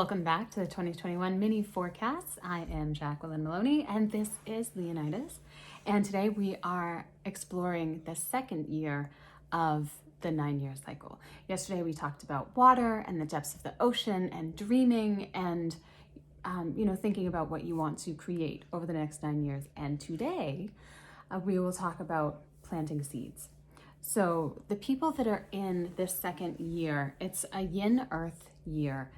Welcome back to the 2021 mini forecast. I am Jacqueline Maloney and this is Leonidas. And today we are exploring the second year of the 9-year cycle. Yesterday we talked about water and the depths of the ocean and dreaming and thinking about what you want to create over the next 9 years. And today we will talk about planting seeds. So the people that are in this second year, it's a Yin Earth Year.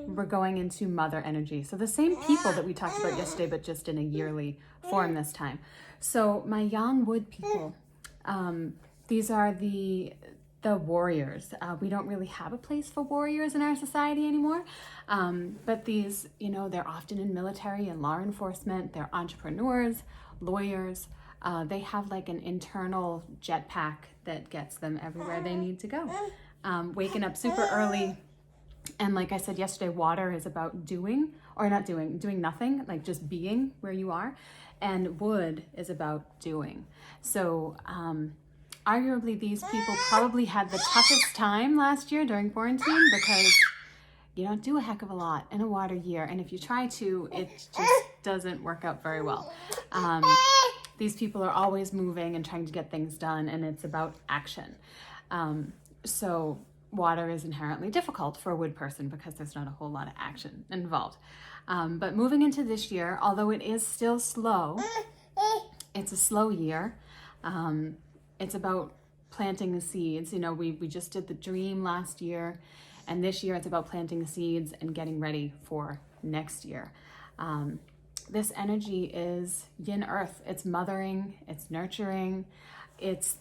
We're going into mother energy. So the same people that we talked about yesterday, but just in a yearly form this time. So my Yin Wood people, these are the warriors. We don't really have a place for warriors in our society anymore. But these, they're often in military and law enforcement. They're entrepreneurs, lawyers. They have like an internal jetpack that gets them everywhere they need to go. Waking up super early. And like I said yesterday, water is about doing nothing, like just being where you are. And wood is about doing. So arguably these people probably had the toughest time last year during quarantine because you don't do a heck of a lot in a water year. And if you try to, it just doesn't work out very well. These people are always moving and trying to get things done, and it's about action. So water is inherently difficult for a wood person because there's not a whole lot of action involved. But moving into this year, although it is still slow, it's a slow year. It's about planting the seeds. We just did the dream last year, and this year it's about planting the seeds and getting ready for next year. This energy is Yin Earth. It's mothering, it's nurturing, it's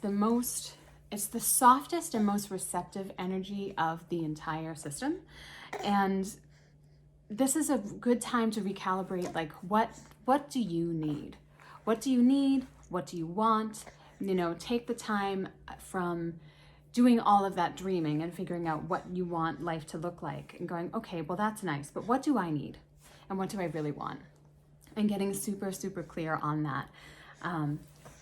the softest and most receptive energy of the entire system. And this is a good time to recalibrate, like what do you need? What do you need? What do you want? Take the time from doing all of that dreaming and figuring out what you want life to look like and going, okay, well, that's nice, but what do I need? And what do I really want? And getting super, super clear on that.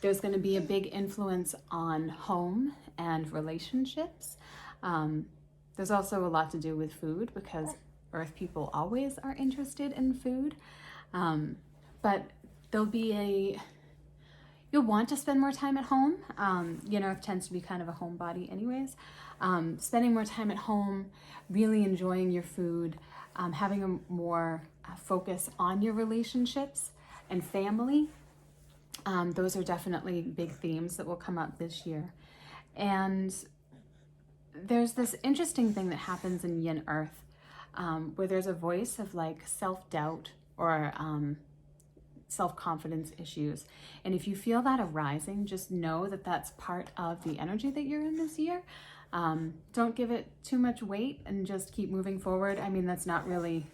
There's going to be a big influence on home and relationships. There's also a lot to do with food because Earth people always are interested in food. But you'll want to spend more time at home. Earth tends to be kind of a homebody anyways. Spending more time at home, really enjoying your food, having a more focus on your relationships and family. Those are definitely big themes that will come up this year. And there's this interesting thing that happens in Yin Earth where there's a voice of like self-doubt or self-confidence issues. And if you feel that arising, just know that that's part of the energy that you're in this year. Don't give it too much weight and just keep moving forward. I mean, that's not really,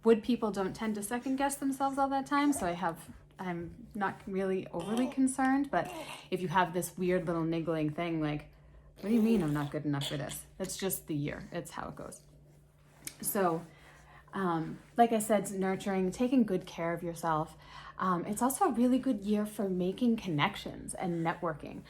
wood people don't tend to second guess themselves all that time. So I'm not really overly concerned, but if you have this weird little niggling thing, like, what do you mean I'm not good enough for this? It's just the year. It's how it goes. So, like I said, nurturing, taking good care of yourself. It's also a really good year for making connections and networking.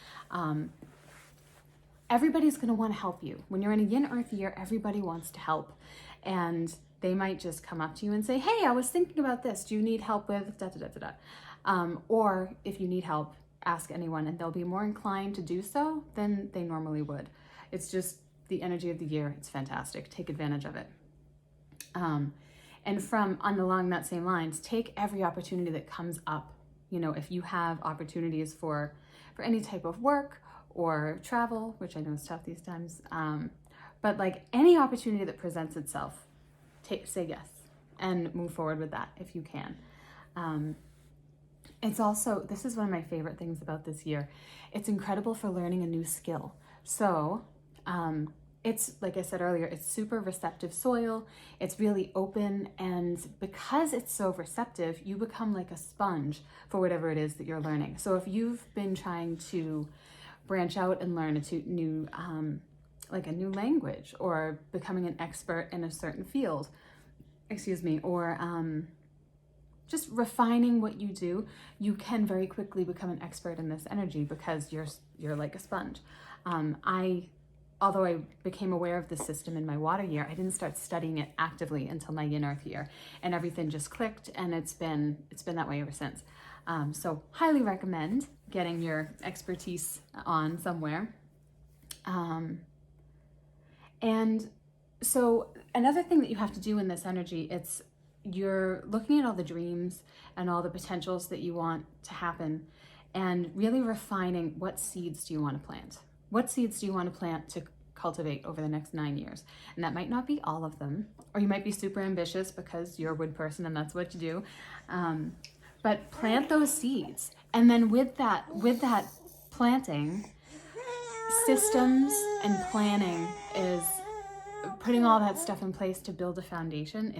Everybody's going to want to help you. When you're in a Yin Earth year, everybody wants to help. And they might just come up to you and say, hey, I was thinking about this. Do you need help with da da da da da? Or if you need help, ask anyone, and they'll be more inclined to do so than they normally would. It's just the energy of the year. It's fantastic. Take advantage of it. And along that same lines, take every opportunity that comes up. If you have opportunities for any type of work or travel, which I know is tough these times, but like any opportunity that presents itself, say yes and move forward with that if you can. It's also, this is one of my favorite things about this year. It's incredible for learning a new skill. So it's, like I said earlier, it's super receptive soil. It's really open. And because it's so receptive, you become like a sponge for whatever it is that you're learning. So if you've been trying to branch out and learn a new language, or becoming an expert in a certain field, or just refining what you do, you can very quickly become an expert in this energy because you're like a sponge. I although I became aware of the system in my water year, I didn't start studying it actively until my Yin Earth year, and everything just clicked, and it's been that way ever since. So highly recommend getting your expertise on somewhere. And so another thing that you have to do in this energy, you're looking at all the dreams and all the potentials that you want to happen, and really refining what seeds do you want to plant. What seeds do you want to plant to cultivate over the next 9 years? And that might not be all of them, or you might be super ambitious because you're a wood person and that's what you do. But plant those seeds. And then with that planting, systems and planning is putting all that stuff in place to build a foundation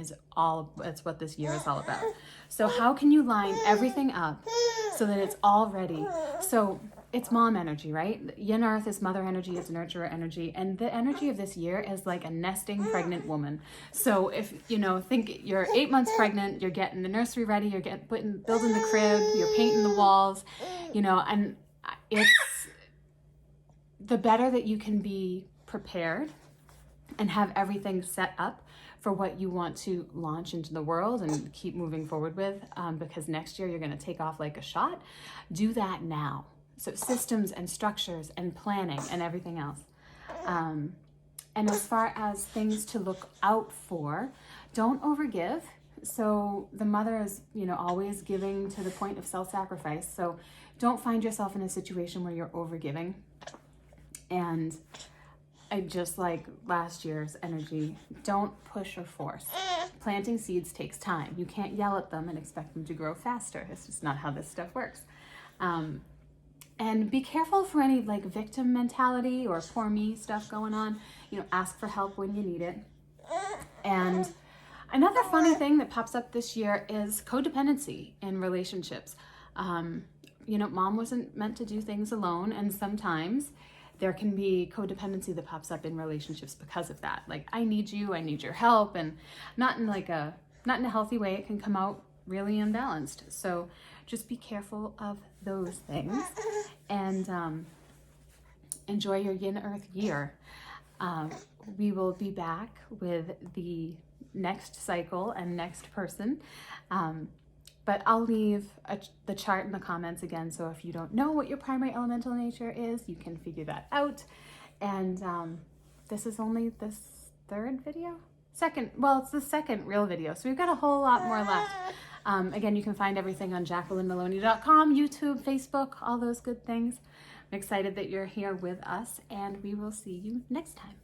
that's what this year is all about. So how can you line everything up so that it's all ready? So it's mom energy, right? Yin Earth is mother energy, it's nurturer energy, and the energy of this year is like a nesting pregnant woman. So if, think you're 8 months pregnant, you're getting the nursery ready, you're building the crib, you're painting the walls, and it's the better that you can be prepared and have everything set up for what you want to launch into the world and keep moving forward with, because next year you're going to take off like a shot. Do that now. So systems and structures and planning and everything else. And as far as things to look out for, don't overgive. So the mother is, always giving to the point of self-sacrifice. So don't find yourself in a situation where you're overgiving. And just like last year's energy, don't push or force. Planting seeds takes time. You can't yell at them and expect them to grow faster. It's just not how this stuff works. And be careful for any victim mentality or poor me stuff going on. Ask for help when you need it. And another funny thing that pops up this year is codependency in relationships. Mom wasn't meant to do things alone, and sometimes there can be codependency that pops up in relationships because of that. Like, I need you, I need your help, and not in a healthy way. It can come out really imbalanced. So just be careful of those things, and enjoy your Yin Earth year. We will be back with the next cycle and next person. But I'll leave the chart in the comments again, so if you don't know what your primary elemental nature is, you can figure that out. And this is only the third video? It's the second real video, so we've got a whole lot more left. Again, you can find everything on JacquelineMaloney.com, YouTube, Facebook, all those good things. I'm excited that you're here with us, and we will see you next time.